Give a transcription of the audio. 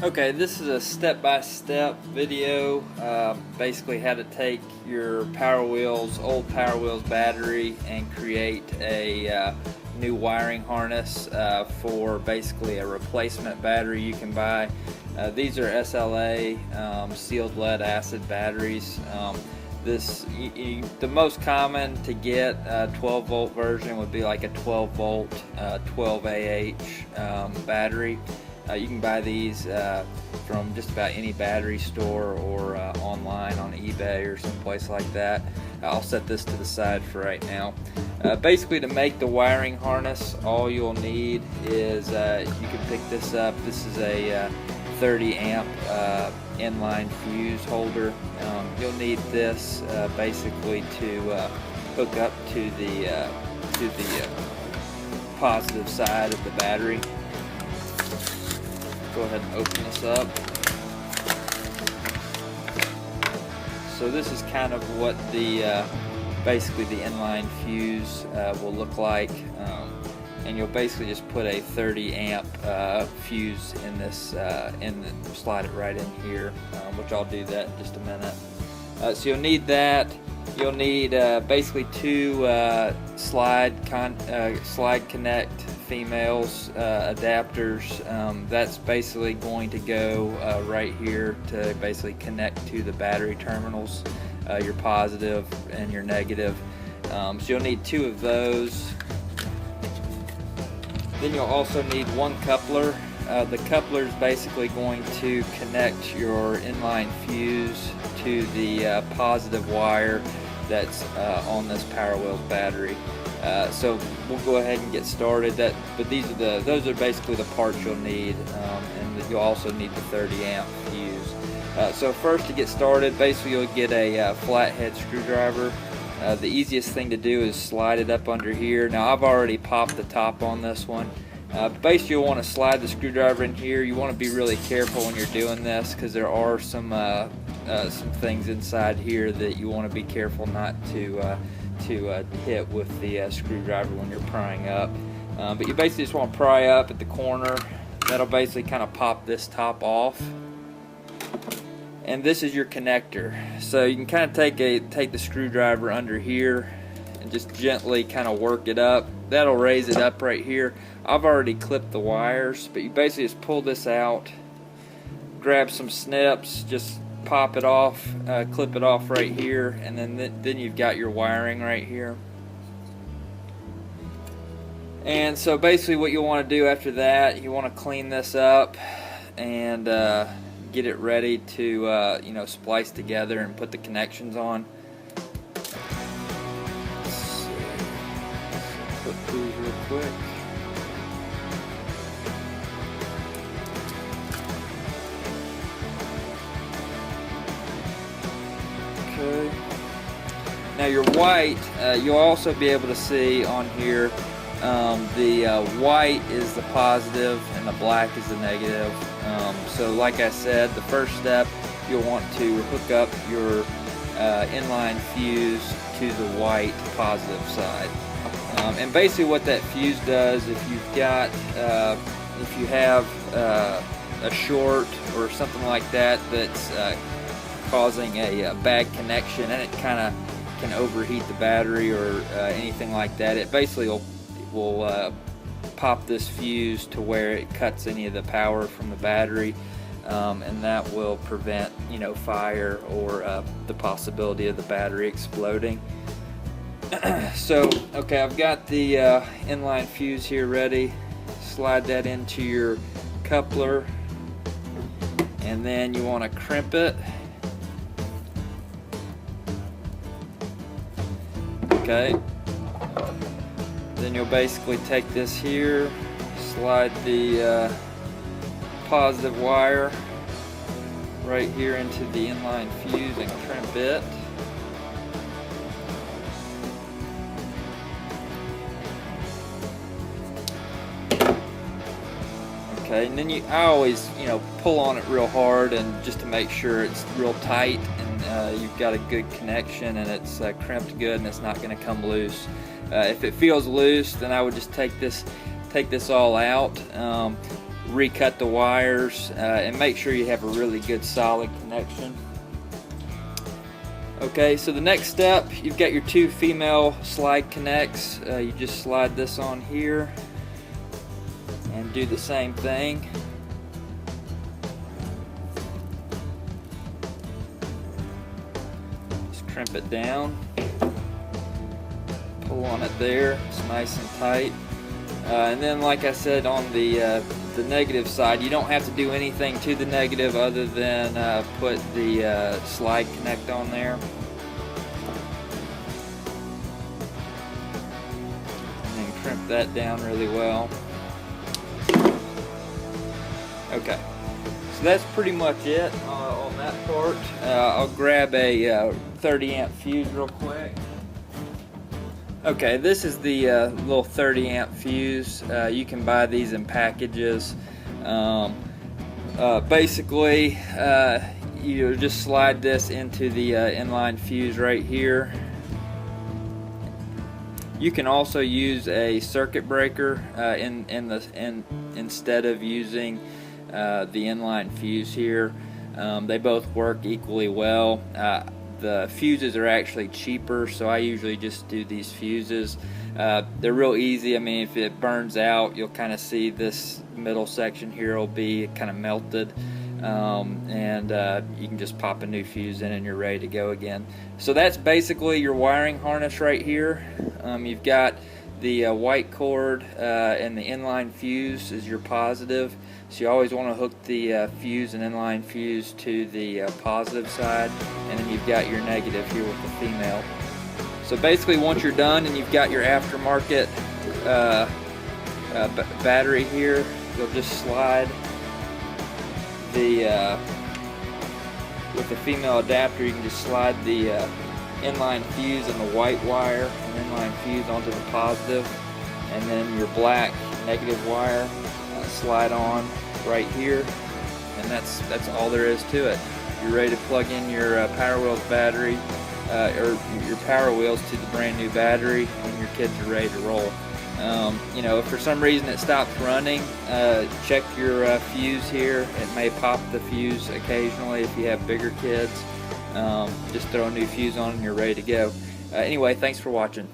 Okay, this is a step-by-step video, basically how to take your Powerwheels, old Powerwheels battery and create a new wiring harness for basically a replacement battery you can buy. These are SLA sealed lead acid batteries. The most common to get 12 volt version would be like a 12 volt 12 AH battery. You can buy these from just about any battery store or online on eBay or someplace like that. I'll set this to the side for right now. Basically, to make the wiring harness, all you'll need is you can pick this up. This is a 30 amp inline fuse holder. You'll need this basically to hook up to the positive side of the battery. Go ahead and open this up. So this is kind of what the basically the inline fuse will look like, and you'll basically just put a 30 amp fuse in this slide it right in here, which I'll do that in just a minute. So you'll need that. You'll need basically two slide connect females adapters. That's basically going to go right here to basically connect to the battery terminals, your positive and your negative. So you'll need two of those. Then you'll also need one coupler. The coupler is basically going to connect your inline fuse to the positive wire that's on this Powerwheels battery. So we'll go ahead and get started. But those are basically the parts you'll need, and you'll also need the 30 amp fuse. So first, to get started, basically you'll get a flathead screwdriver. The easiest thing to do is slide it up under here. Now I've already popped the top on this one. Basically you'll want to slide the screwdriver in here. You want to be really careful when you're doing this, because there are some things inside here that you want to be careful not to hit with the screwdriver when you're prying up. But you basically just want to pry up at the corner. That'll basically kind of pop this top off. And this is your connector. So you can kind of take the screwdriver under here and just gently kind of work it up. That'll raise it up right here. I've already clipped the wires, but you basically just pull this out, grab some snips, just pop it off, clip it off right here, and then you've got your wiring right here. And so basically what you'll want to do after that, you want to clean this up and get it ready to splice together and put the connections on. Let's put these real quick. Okay. Now your white, you'll also be able to see on here, the white is the positive and the black is the negative. So like I said, the first step, you'll want to hook up your inline fuse to the white positive side. And basically what that fuse does, if you have a short or something like that that's causing a bad connection, and it kind of can overheat the battery or anything like that, it basically will pop this fuse to where it cuts any of the power from the battery, and that will prevent fire or the possibility of the battery exploding. So okay, I've got the inline fuse here ready. Slide that into your coupler, and then you want to crimp it. Okay, then you'll basically take this here, slide the positive wire right here into the inline fuse and crimp it. Okay, and then I always pull on it real hard, and just to make sure it's real tight and you've got a good connection and it's crimped good and it's not going to come loose. If it feels loose, then I would just take this all out. recut the wires and make sure you have a really good solid connection. Okay, so the next step, you've got your 2 female slide connects. You just slide this on here and do the same thing. Just crimp it down, pull on it there, it's nice and tight. And then, like I said, on the negative side, you don't have to do anything to the negative other than put the slide connect on there. And then crimp that down really well. Okay, so that's pretty much it on that part. I'll grab a 30 amp fuse real quick. Okay, this is the little 30 amp fuse. You can buy these in packages. Basically, you just slide this into the inline fuse right here. You can also use a circuit breaker instead of using the inline fuse here. They both work equally well. The fuses are actually cheaper, so I usually just do these fuses. They're real easy. I mean, if it burns out, you'll kind of see this middle section here will be kind of melted, and you can just pop a new fuse in and you're ready to go again. So that's basically your wiring harness right here. You've got the white cord and the inline fuse is your positive. So you always want to hook the fuse and inline fuse to the positive side, and then you've got your negative here with the female. So basically, once you're done and you've got your aftermarket battery here, you'll just slide the with the female adapter. You can just slide the inline fuse and the white wire and inline fuse onto the positive, and then your black negative wire slide on right here, and that's all there is to it. You're ready to plug in your Powerwheels battery or your Powerwheels to the brand new battery, and your kids are ready to roll. You know, if for some reason it stops running, check your fuse here. It may pop the fuse occasionally if you have bigger kids. Just throw a new fuse on and you're ready to go. Anyway, thanks for watching.